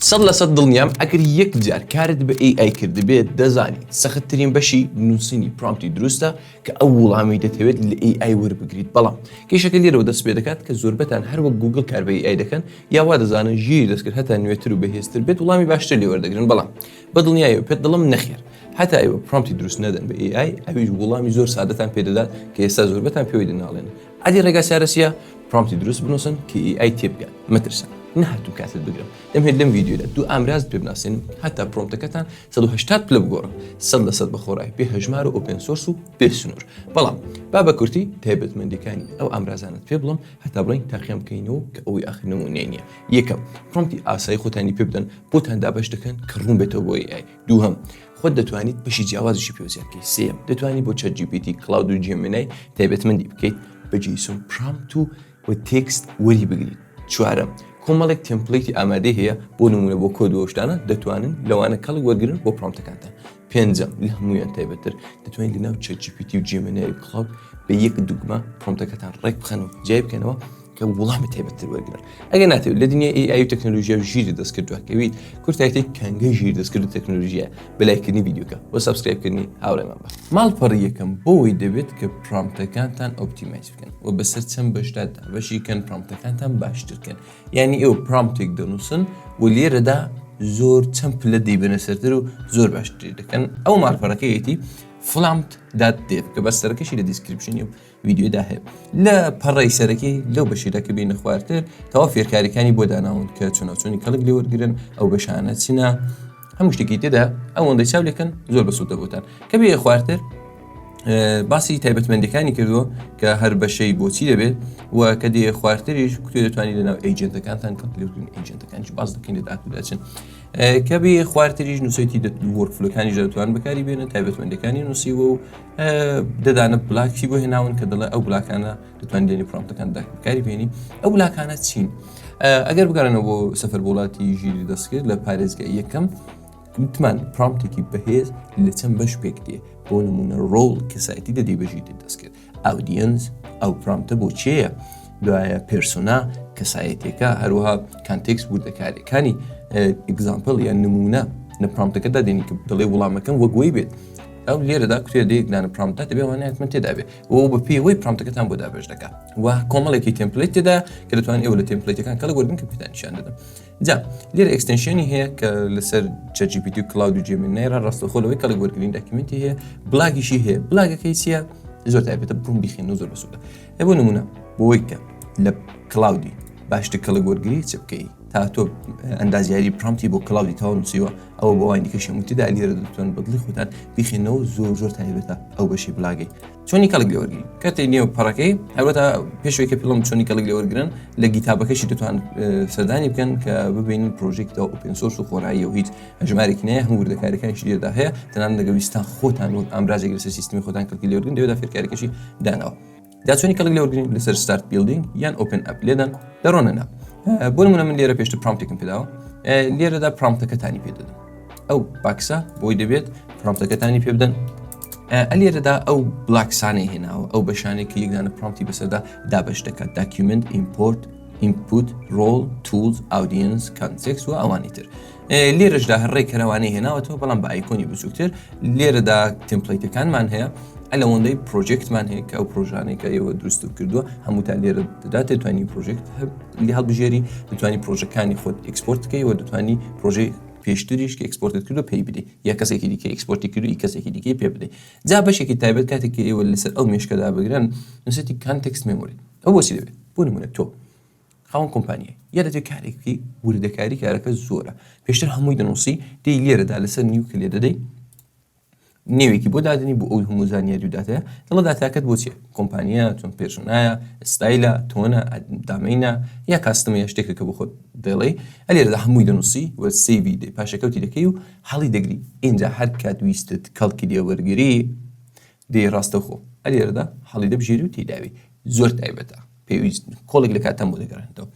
سەد لە سەد دڵنیام ئەگەر یەک جار کارت بە AI کرد بێت دەزانی سەختترین بەشی نووسینی پرامپتی دروستە کە ئەو وڵامی دەتەوێت لە AI وەربگریت. بەڵام کێشەکە لێرەوە دەست پێ دەکات کە زۆربەتان هەروەک گوگل کار بە AI دەکەن یاوا دەزانن ژیری دەستکرد هەتا نوێتر و بەهێزتر بێت وڵامی باشتر لێ وەردەگرن. بەڵام بەدڵنیایەوە پێت دڵم نەخێر هەتا ئێوە پرامپتی دروست نەدەن بە AI ئەویش وڵامی زۆر سادەتان پێدەدات کە ئێستا زۆربەتان پێوەی دەناڵێن. ئەدی ڕێگا چارەسیە پرامپتی دروست بنووسن کە AI تێبگات مەترسن. نهاتو کاتت بگرم دەمهێت لەم ڤیدیۆدا دوو ئامراز پێ بناسێن هەتا پرۆمپتەکەتان 180 پلە بگۆڕن 100% بەخۆڕای پێ هەژمار و ئۆپن سۆرس و پێ سنوور. بەڵام با بە کورتی تایبەتمەندیەکانی ئەو ئامرازانت پێ بڵم هەتا بڵین تاقیام بکەینەوە کە ئەوەی ئاخر نمونەیە نییە. یەکەم پرۆمپتی ئاسایی خۆتانی پێ بدەن بۆتان دابەش دەکەن کە ڕوون بێتەوە بۆ AI. دووهەم خۆت دەتوانیت بەشی جیاوازیشی پێوزیارکەی. سێم دەتوانیت بۆ ChatGPT کلاود و جێمینای تایبەتمەندی بکەیت بە JSON پرامپت و تێکست وەری بگریت. چوارەم کۆمەڵێک تمپلیتی ئامادەی هەیە بۆ نمونە بۆ کۆد و شتانە دەتوانن لەوانە کەڵک وەرگرن بۆ پرۆمپتەکانتان. پێنجەم لە هەمویان تایبەتتر دەتوانیت لەناو ChatGPT و جێمینای و کلاود بە یەک دوگمە پرۆمپتەکەتان ڕێک بخەن و جای بکەنەوە کە وڵامی تایبەتتر وەرگرن. ئەگەر ناتەوێت لە دنیای AI و تەکنۆلۆژیا و ژیری دەستکردووەکەویت کورتایەتی کەنگەی ژیر دەستکرد و تەکنۆلۆژیە بەلایکردنی ڤیدیۆکە بۆ سابسکرایبکردنی هاوڕێمان بە. ماڵپەڕی یەکەم بۆەوەی دەبێت کە پرۆمپتەکانتان ئۆپتیمایز بکەن و بەسەر چەند بەشدا دابەشی کەن پرۆمپتەکانتان باشترکەن. یعنی ئێوە پرۆمپتێک دەنووسن و لێرەدا زۆر چەند پلە دەیبنە سەرتر و زۆر باشتر دەکەن. ئەو ماڵپەڕەکەیەتی flamt.dev کە بەستەرەکەشی لە دیسکریپشنی و ڤیدیۆدا هەیە. لە پەڕەی سەرەکی لەو بەشیدا کە بینە خواردتر تەواو فێرکاریەکانی بۆ داناون کە چۆناچۆنی کەڵک لێ وەرگرن ئەو بەشانە چینە هەموو شتێکی تێدا ئەوەندەی چاولێکن زۆر بەسوودە بۆتان کە بێ خواردتر باسی تایبەتمەندیەکانی کردووە کە هەر بەشەی بۆچی دەبێت و کە دێ خواردتریش کوێ دەتوانانی لەناو ئەیجنتەکانتان کەڵک لێ وەرگرن ئەیجنتەکانیش باز دەکەین لە داکوداچن کە بێ خواردتریش نووسێتی وەرکفلۆکانیش دەتوان بەکاری بێنن تایبەتمەندیەکانی نووسیوە و دەدانە بلاکی بۆ هێناون کە دەڵێ ئەو بلاکانە دەتوانین لێنی پرۆمپتەکان بەکاری بێنی. ئەو بلاکانە چین؟ ئەگەر بگەڕێنەوە بۆ سەفەر بۆ وڵاتی ژیری دەستکرد لە پارێزگای یەکەم گوتمان پرۆمپتێکی بەهێز لە چەند بەش پێک دێ بۆ نمونە ڕۆڵ کەسایەتی دەدەی بە ژیری دەستکرد ئاودینس ئەو پرۆمپتە بۆ چێیە دوایە پێرسۆنا کەسایەتێکە هەروەها کانتێکست وردەکاریەکانی ئێگزامپڵ یان نمونە لە پرۆمپتەکەدا دێنی کە دەڵێ وڵامەکەم وەگوۆی بێت ئەو لێرەدا کوێ دەیەکدانە پرۆمپتە دەبێ وانایەتمە تێدا بێ و بە پێوەی پرۆمپتەکەتان بۆ دابەش دەکات و کۆمەڵێکی تمپلیت تێدا کە دەتوانن ئێوە لە تمپلیتەکان کەڵک وەرگن کە پێتان نیشان دەدەم. جا لێرە ئەکستنشنی هەیە کە لەسەر ChatGPT و کلاود و جێمینایرا ڕاستەوخۆلەوەی کەڵک وەرگرین داکیمنتی هەیە بلاگیشی هەیە. بلاگەکەی چییە؟ زۆر تایبەتە بڕون بیخێن و زۆر بەسوودە. بۆ نمونە بۆی کە لە کلاودی باشتر کەڵک وەرگری چ بکەی تا تۆ ئەندازیاری پرۆمپتی بۆ کلاودی تاوا نووسیوە ئەوە بۆ وای دیکە شەموتیدا لێرە دەتوان بەدڵی خۆتان بیخێنەوە زۆر تایبەتە ئەو بەشی بلاگەی چۆنی کەڵک لێ وەرگری کاتێ نێو پەڕەکەی هەروەتا پێشەوەی کە پڵم چۆنی کەڵک لێ وەرگرن لە گیتابەکەشی دەتوان سەردانی بکەن کە ببینن پرۆژێکتەوە ئۆپن سۆرس و خۆرایی و هیچ هەژمارێکی نەیە هەموو وردەکاریەکانیشی لێرەدا هەیە تەنانەت لەگەویستان خۆتان و ئامرازێک لەسەر سیستمی خۆتان کەڵکی لێ وەرگرن دەوێت فێرکاریەکەشی داناوە. دا چۆنی کەڵک لێ وەرگرین لەسەر ستارت بیلدینگ یان ئۆپن ئەپ لێدەن دەڕۆنە ناو. بۆ نمونە من لێرە پێشتر پرۆمپتێکم پێداوە لێرەدا پرۆمپتەکەتانی پێ دەدەن ئەو باکسە بۆی دەبێت پرۆمپتەکەتانی پێ بدەن لێرەدا ئەو بلاکسانەی هێناوە ئەو بەشانێک کە یەکدانە پرۆمپتی بەسەردا دابەش دەکات داکیومنت ئیمپۆرت ئینپوت ڕۆڵ تولز ئاودینس کانتێکست و ئەوانی تر. لێرەشدا هەڕێی کەروانەی هێناوەتەوە بەڵام بە ئایکۆنی بچووکتر لێرەدا تمپلیتەکانمان هەیە ئەلەوەندەی پرۆژێکتمان هەیە کە ئەو پرۆژانێک کە ئێوە دروست کردووە هەمووتان لێرە دەدات دەتوانانی پرۆژێکت لێ هەڵبژێری دەتوانانی پرۆژەکانی خۆت ئێکسپۆرت بکەی و دەتوانانی پرۆژەی پێشتریش کە ئێکسپۆرتت کردو پێی بدەی یا کەسێکی دیکە ئێکسپۆرتی کردووی کەسێکی دیکەی پێ بدەی. جا بەشێکی تایبەت کاتێک ئێوە لەسەر ئەو مێشکەدا بگرن نووسێتی کانتێکست مێمۆری ئەو بۆچی دەبێت؟ بۆ نمونە تۆ خاوەن کۆمپانیای یا دەتوێت کارێکی وردەکاری کارەکە زۆرە پێشتر هەمووی دەنووسی دەی لێرەدا لەسەر نیو کە لێ دەدەی نێوێکی بۆ دادنی بۆ ئەو هەموو زانیاری و داتەیە دڵە داتاکەت بۆ چیە؟ کۆمپانیە چۆن پێرسۆنایە ستایلە تۆنە دامەینە یا کاستمە یا شتێکە کە بۆ خۆت دەڵێ ئەلێرەدا هەمووی دەنووسی وە سیڤی دێ پاشەکەوتی دەکەی و هەڵی دەگری ئینجا هەر کات ویستت کەڵکی لێ وەرگری دێ ڕاستەوخۆ ئەلێرەدا هەڵی دەبژێری و تێداوی زۆر تایبەتە پێویست کۆڵێک لە کاتەم بۆ دەگەڕێنەوە.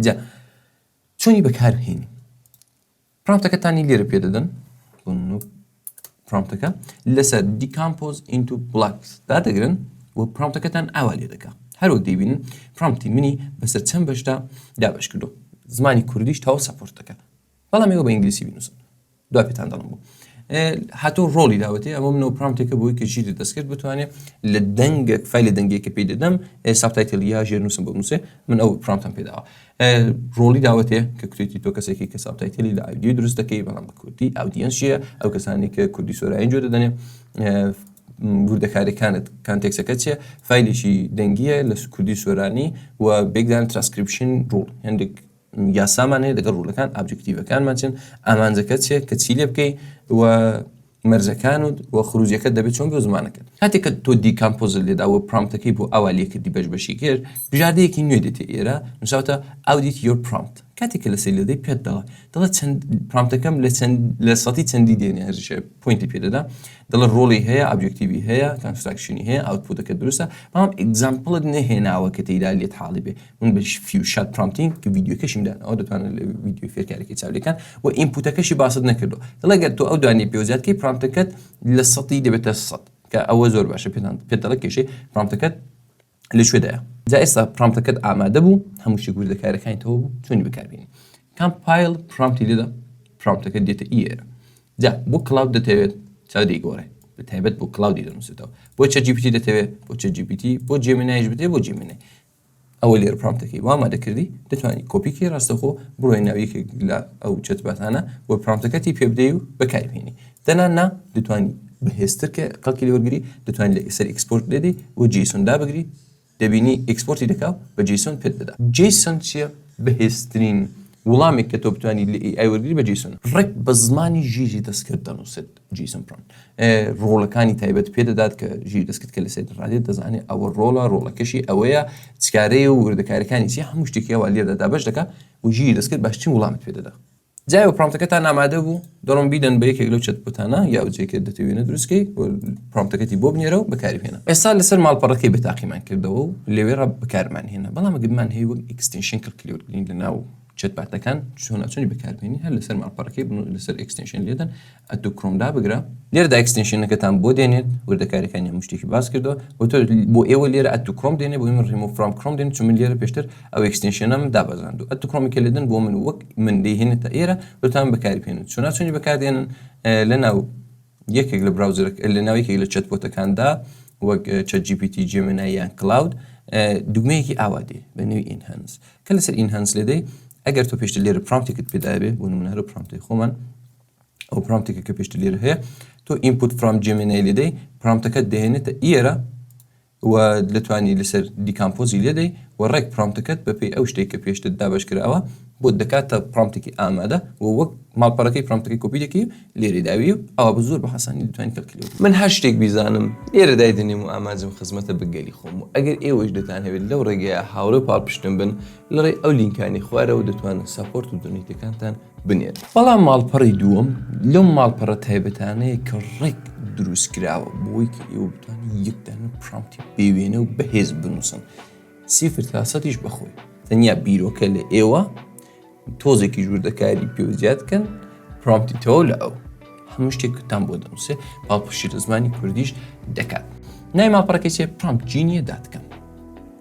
جا چۆنی بەکارهێنی پرۆمپتەکەتانی لێرە پێ دەدەن پرۆمپتەکە لەسەر دیکامپۆز ئینتو بلاکس دادەگرن و پرۆمپتەکەتان ئاوا لێ دەکات هەروەک دەیبینن پرۆمپتی منی بەسەر چەند بەشدا دابەش کردو زمانی کوردیش تاوە سەپۆرت دەکات بەڵام ئێوە بە ئینگلیسی بنووسن دوای پێتان دەڵم بوو هاتۆ ڕۆڵی داوەتی ئەمە منەوە پرامپتێکە بۆی کە ژیری دەستکرد بتوانێت لە دەنگێک فایلە دەنگێکە پێی دەدەم سابتایتڵ یا ژێرنووسم بۆ بنووسێ من ئەو پرامپتم پێداوە ڕۆڵی داوەتێ کە کوێتی تۆ کەسێکی کە سابتایتڵی لە ئایدیۆ دروست دەکەی بەڵام بە کوردی ئاودینس چیە ئەو کەسانی کە کوردی سۆرایین جۆ دەدەنێ وردەکاریەکانت کانتێکسەکە چیە فایلێکی دەنگیە لە کوردی سۆرانی و بێکدان ترانسکریپشن ڕۆڵ هەندێک یاسامانەیە لەگەڵ ڕوولەکان ئابجکتیڤەکانمان چن ئامانجەکە چێ کە چی لێ بکەی و مەرجەکان و خروجیەکە دەبێت چۆن بۆ زمانەکەت کاتێک کە تۆ دیکامپۆزل لێدا و پرامپتەکەی بۆ ئەوا لێکردی بەشبەشی کرد بژاردەیەکی نوێ دێتێ ئێرە نووساوتە ئاودیت یۆر پرامپت کاتێک کە لە سەر لێدەی پێت دەڵێت چەند پرامپتەکەم لە سەتی چەندی دێنێ هەرژێ پوینتی پێدەدا دەڵێت ڕۆڵی هەیە ئابجکتیڤی هەیە کانستراکشنی هەیە ئاوتپوتەکە دروستە بەڵام ئێگزامپڵت نەهێناوە کە تێیدا لێت حاڵی بێ من بە فیو شات پرامپتینگ کە ڤیدیۆکەشیم دان ئەوە دەتوانێت لە ڤیدیۆ فێرکارێکی چاولەکان و ئینپوتەکەشی باست نەکردو دەڵێ گەر تۆ ئەو دوانی پێوزیاتکەی پرامپتەکەت لە سەتی دەبێتە سەد کە ئەوە زۆر باشە پێت دەڵێت کێشەی پرامپتەکەت لەکوێدایە جا ئێستا پرامپتەکەت ئامادە بوو هەموو شتێک وردەکارەکانی تەوە بوو چۆنی بەکاربێنی کامپایل پرامپتی لێدا پرامپتەکە دێتە ئێرە جا بۆ کلاود دەتەوێت چاودی گۆڕێ بەتایبەت بۆ کلاودی دەنووسێتەوە بۆ ChatGPT دەتەوێت بۆ ChatGPT بۆ جێمینایش بێت بۆ جێمینای ئەوە لێرە پرامپتەکەی وا ئامادەکردی دەتوانانی کۆپیکەی ڕاستەخۆ بڕۆی ناویەکێک لە ئەو چەتباتانە و پرامپتەکەتی پێ بدەی و بەکاربێنی تەنانە دەتوانی بەهێزتر کە قەڵکی لێوەرگری دەتوانانی لە ئێسەر ئەکسپۆرت دەدەی و جیسۆن دابگری دەبینی ئەکسپۆرتی دەکاو بە جیسۆن پێت دەدا جیسۆن چییە بەهێزترین وڵامێک کە تۆ بتوانانی لە AI وەرگری بە جیسۆن ڕێک بە زمانی ژیری دەستکرد دەنووسێت جیسۆن پرۆن ڕۆڵەکانی تایبەت پێدەدات کە ژیری دەستکرد کە لە سێت ڕادێت دەزانێت ئەوە ڕۆڵەکەشی ئەوەیە چکارەیە و وردەکاریەکانی چی هەموو شتێکیەوە لێدەدا بەش دەکات و ژیری دەستکرد باش چی وڵامت پێدەدا جای و پرامپتەکەتان ئامادە بوو دەڕۆم بیدەن بە یەکێک لەو چەتبوتانە یا جێکە دەتەوێنە دروستکەی پرامپتەکەتی بۆ بنێرە و بەکاربهێنە ئێستا لەسەر ماڵپەڕەکەی بەتاقیمان کردەوە و لەوێرە بەکارمان هێنا بەڵام ئەگەرمان هەیە وەک ئەکستێنشن کەڵکی وەرگرین لەناو چەتباتەکان چۆنی بەکاربێنی هەر لەسەر ماڵپەڕەکەی بن لەسەر ئەکستێنشن لێدەن ئەتو کڕۆمدا بگرە لێرەدا ئەکستێنشنەکەتان بۆ دێنێت وردەکاریەکانی هەموو شتێکی باس کردەوە و تۆ بۆ ئێوە لێرە ئەتو کڕۆم دێنێ بۆ من ریموڤ فرام کڕۆم دێنێت چون من لێرە پێشتر ئەو ئەکستێنشنەم دابەزاندو ئەتو کڕۆمی کە لێدەن بۆ من وەک من دەیهێنێتە ئێرە بتان بەکاربێنن چۆنی بەکاردێنن لەناو یەکێک لە براوزەرێک لە ناویەکێک لە چەتبۆتەکاندا وەک ChatGPT جێمینای یان کلاود دوگمەیەکی ئاوادێ بە نێوی ئینهانس کە لەسەر ئینهانس لێدەی ئەگەر تۆ پێشتر لێرە پرامپتێکت پێدابێ بۆ نمونە پرامپتی خۆمان ئەو پرامپتێکە کە پێشتر لێرە هەیە تۆ ئینپوت فرام جێمینای لێدەی پرامپتەکەت دەهێنێتە ئێرە و دەتوانی لەسەر دیکامپۆزی لێدەی و ڕێک پرامپتەکەت بەپێی ئەو شتێک کە پێشتر دابەشکراوە بۆ دەکاتە پرامپتێکی ئامادە و وەک ماڵپەڕەکەی پرامپتەکەی کۆپیدەکەی لێرە داوی و ئەوە بە زۆر بە حەسانی دەتوانین کەڵکی من هەر شتێک بیزانم لێرە دایدنیم و ئاماجم خزمەتە بگەلی خۆم و ئەگەر ئێوەش دەتان هەوێت لەو ڕێگەیە هاوڕێ پاڵپشتن بن لەڕێ ئەو لینکانی خوارەوە دەتوانن ساپۆرت و دونیتەکانتان بنێت بەڵام ماڵپەڕی دووەم لەم ماڵپەڕە تایبەتانەیە کە ڕێک دروست کراوە بۆی کە ئێوە بتوانین یەکدان پرامپتی بێوێنە و بەهێز بنووسن سیفر تا سەدیش بەخۆی تەنیا بیرۆکە لە ئێوە تۆزێکی ژوردەکاری پێوزیات کەن پرامپتی تەوە لە ئەو هەموو شتێکتان بۆ دەنووسێ پاڵپشتی زمانی کوردیش دەکات نای ماڵپەڕەکەی چێ پرامپت جینیە داتکەم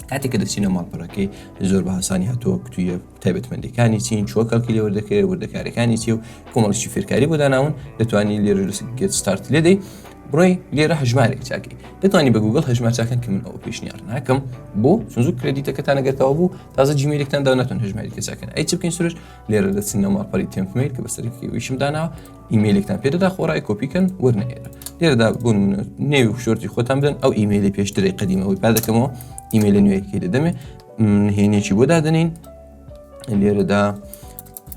کاتێک کە دەچینە ماڵپەڕەکەی زۆر بە هەسانی هاتووە کتویە تایبەتمەندەکانی چین چوە کەڵکی لێ وەردەکەی وردەکاریەکانی چی و کۆمەڵێکی فێرکاری بۆ داناون دەتوانی لێرە گێت ستارت لێدەی بڕۆی لێرە هەژمارێک چاکەی دەتوانی بە گوگڵ هەژمار چاکەن کە من ئەوە پێشنیار ناکەم بۆ چونزوو کردیتەکەتان نەگەتەوە بوو تازە جیمێلێکتان دا ناتوان هەژماریکە چاکەن ئەی چ بکەین سروش لێرە دەچینە ماڵپەڕی تێمپمەیل کە بەسەرکی ویشم داناوە ئیمێلێکتان پێدەدا خۆڕای کۆپیکەن وەرنە ئێرە لێرەدا بوون نێوی شۆرتی خۆتان بدەن ئەو ئیمێلی پێشتری قەدیمەوەی پا دەکەمەوە ئیمێلە نوێیەکی دەدەمێ نهێنێکی بۆ دادنین لێرەدا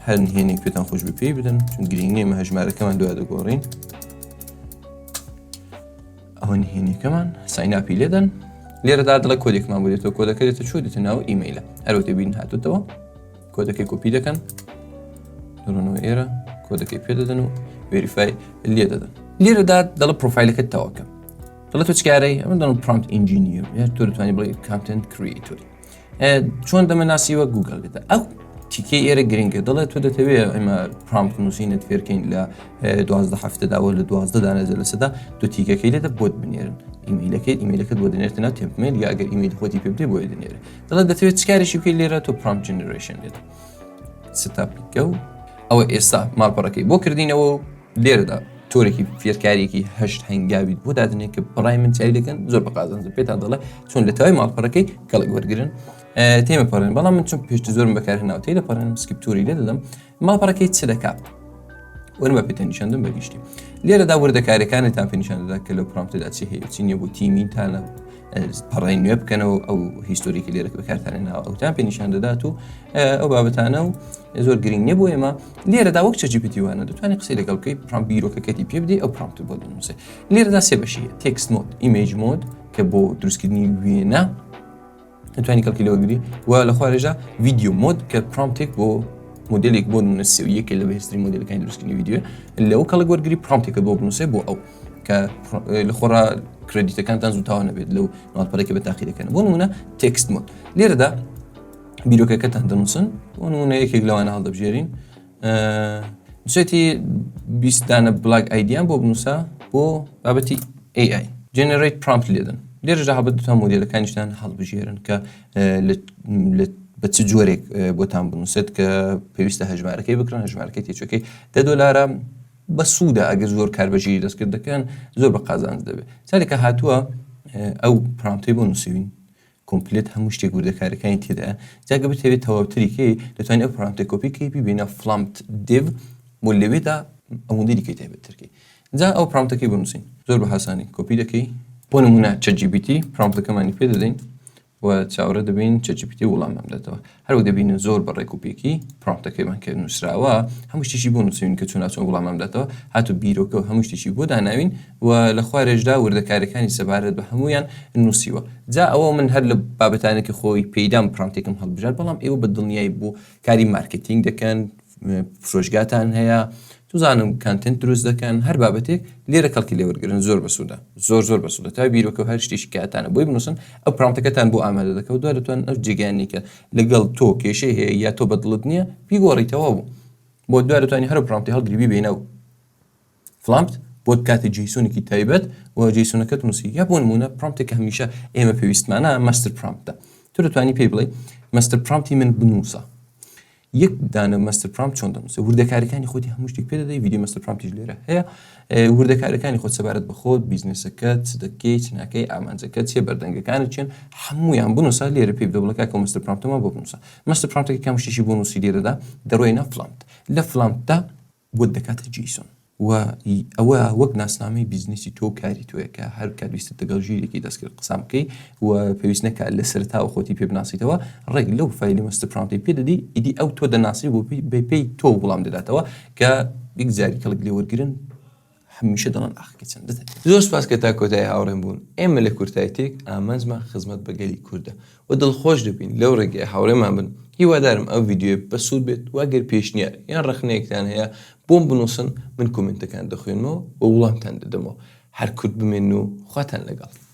هەر نهێنێک پێتان خۆش بە پێی بدەن چون گرنگ نییە هەژمارەکەمان دوای دەگۆڕین ئەوە نهێنێکەمان سایناپی لێدەن لێرەدا دڵە کۆدێکمان بۆ دێتەوە کۆدەکە دێتە چۆ دێتە ناوە ئیمەیلە هەروە تێبین هاتوتەوە کۆدەکەی کۆپی دەکەن دڕۆنەوە ئێرە کۆدەکەی پێدەدەن و ڤێریفای لێ دەدەن لێرەدا دڵە پرۆفایلەکەت تەواکە دڵە تۆ چکارەی ئەمە دەڵم پرامپت ئینجینیر یا تۆ دەتوانانی بڵێ کانتنت کریئێتۆری چۆن دەمەناسیوە گوگڵ دێتە ئەو تیکەی ئێرە گرنگە دەڵێت تۆ دەتەوێت ئەمە پرامپت نووسینت فێرکەین لە 12 هەفتەداوە لە 12 دانەجە لەسەدا تۆ تیکەکەی لێدە بۆت بنێرن ئیمەیلەکەت بۆ دەنێرتە ناو تێمپمێل یا ئەگەر ئیمەیل خۆتی پێ بدەی بۆی دەنێرە دەڵێت دەتەوێت چکارێکی بکەی لێرە تۆ پرامپت جنریشن لێت ستاپیکە و ئەوە ئێستا ماڵپەڕەکەی بۆ کردینەوە و لێرەدا تۆرێکی فێرکاریەکی هەشت هەنگاوی بۆ دادنێت کە بەڕای من چای دەکەن زۆر بەقازانز پێتان دەڵێ چۆن لە تەوای ماڵپەڕەکەی کەڵک وەرگرن تێمەپەڕێن بەڵام من چۆن پێشتر زۆرم بەکارهێناوە تێی دەپەڕێنم سکریپتۆری لێ دەدەم ماڵپەڕەکەی چ دەکات وەرمە پێتە نیشاندم بەگشتی لێرەدا وردەکاریەکانتان پێ نیشان دەدا کە لەو پرۆمپتەدا چی هەیە چی نییە بۆ تیمینتانە پەڕی نوێ بکەنەوە ئەو هیستۆریکی لێرەکە بەکارتانێناوە ئەوتان پێ نیشان دەدات و ئەو بابەتانە و زۆر گرنگ نییە بۆ ئێمە لێرەدا وەک ChatGPT وانە دەتوانێت قسەی لەگەڵ بکەی پرۆمپت بیرۆکەکەتی پێ بدەی ئەو پرۆمپت بۆ دەنووسێ لێرەدا سێ بەشیە تێکست مۆد ئیمێج مۆد کە بۆ دروستکردنی وێنە دەتوانی کەڵکی لەوەگری و لە خوارێژە ڤیدیۆ مۆد کە پرۆمپتێک بۆ مۆدلێک بۆ نووسێویەکە لە بەهێزترین مۆدلەکانی دروستکردنی ڤیدیۆ لەو کەڵک وەرگری پرۆمپتێکە بۆ بنووسێ بۆ ئەو کە لە خۆڕا کردیتەکانتان زووتاوە نەبێت لەو ماڵپەڕێکی بە تاقی دەکەن بۆ نمونە تێکست مۆد لێرەدا بیرۆکەکەتان دەنووسن بۆ نمونە یەکێک لەوانە هەڵدەبژێرین دوێتی 20 دانە بلاگ ئایدیان بۆ بنووسە بۆ بابەتی AI generate prompt لێدن لێرەدا هەبێت دوتان مۆدلەکانیشتان هەڵبژێرن کە بە چ جۆرێک بۆتان بنووسێت کە پێویستە هەژمارەکەی بکڕن هەژمارەکەی تێچەکەی $10 بە سوودە ئەگەر زۆر کاربەژی دەستکرد دەکەن زۆر بە قازانج دەبێت ساڵێکە هاتووە ئەو پرۆمپتەی بۆ نووسوین کۆمپلێت هەموو شتێک وردەکارەکانی تێدا جاگە بتەوێت تەواوتریکەی دەتوانێت ئەو پرۆمپتەی کۆپیکەی ببینە فلامت دیڤ بۆ لەوێدا ئەو مۆدێلیکەی تایبەتترکەی جا ئەو پرۆمپتەکەی بنووسین زۆر بە هاسانی کۆپی دەکەی بۆ نمونە ChatGPT پرۆمپتەکەمانی پێ دەدەین و چاوەڕێ دەبین ChatGPT وەڵامان بداتەوە هەروەک دەبینە زۆر بەڕێک و پێکی پرۆمپتەکەیمان کە نووسراوە هەموو شتێکی بۆ نووسین کە چۆن ناچۆن وەڵامان بداتەوە هاتوو بیرۆکە و هەموو شتێکی بۆ داناوین و لە خوارێژدا وردەکاریەکانی سەبارەت بە هەمویان نووسیوە جا ئەوە من هەر لە بابەتانێکی خۆی پێیدام پرۆمپتێکم هەڵبژار بەڵام ئێوە بە دڵنیایی بۆ کاری مارکتینگ دەکەن فرۆشگاتان هەیە توزانم کانتنت دروست دەکەن هەر بابەتێک لێرە کەڵکی لێوەرگرن زۆر بەسوودە زۆر بەسوودە تا بیرۆکە و هەر شتێکی کاتانە بۆی بنووسن ئەو پرۆمپتەکەتان بۆ ئامادە دەکەوت دوای دەتوان ئەو جێگانی کە لەگەڵ تۆ کێشەی هەیە یا تۆ بەدڵت نییە بیگۆڕیتەوە بوو بۆ دوای دەتوانی هەر پرۆمپتی هەڵگری ببینەوە فلامت بۆ کاتی جیسۆنێکی تایبەت و جیسۆنەکەت نووسی یا بۆ نمونە پرۆمپتێک هەمیشە ئێمە پێویستمانە ماستر پرۆمپتە تۆ دەتوانی پێی بڵێ ماستر پرۆمپتی من بنووسە یەک دانە ماستر پرۆمپت چۆن دەنووسێ وردەکاریەکانی خۆتی هەموو شتێک پێ دەدەی ڤیدیۆ ماستر پرۆمپتیش لێرە هەیە وردەکاریەکانی خۆت سەبارەت بە خۆت بیزنسەکەت چ دەکەی چ ناکەی ئامانجەکەت چێ بەردەنگەکانت چێن هەموویان بنووسە لێرە پێی بدە بڵێ کاکە ماستر پرۆمپتەمان بۆ بنووسە ماستر پرۆمپتێکی کام شتێکی بۆ نووسی لێرەدا دەڕۆینە فلامت لە فلامتدا بۆ دەکاتە جیسۆن و ئەوە وەک ناسنامەی بیزنسی تۆ کاری تۆیە کە هەر کاتویستە دەگەڵ ژیرێکی دەستکرد قسام بکەی و پێویست نەکات لە سەرتاوە خۆتی پێ بناسیتەوە ڕێک لەو فایلی ماستر پرۆمپتی پێ دەدی ئیدی ئەو تۆ دەناسی بۆ پێی تۆ وەڵام دەداتەوە کە یەک جاری کەڵک لێوەرگرن هەمیشە دەڵێن ئاخکە چەندە زۆر سپاس کە تا کۆتایی هاوڕێم بوون ئێمە لە کورتایتێک ئامانجمان خزمەت بە گەلی کووردە و دڵخۆش دەبین لەو ڕێگەی هاوڕێمان بن هیوادارم ئەو ڤیدیۆ بەسوود بێت واگەر پێشنیار یان ڕخنەیەکتان هەیە بۆم بنووسن من کۆمنتەکان دەخوێنمەوە و وەڵامتان دەدەمەوە هەر کورد بمێن و خواتان لەگەڵ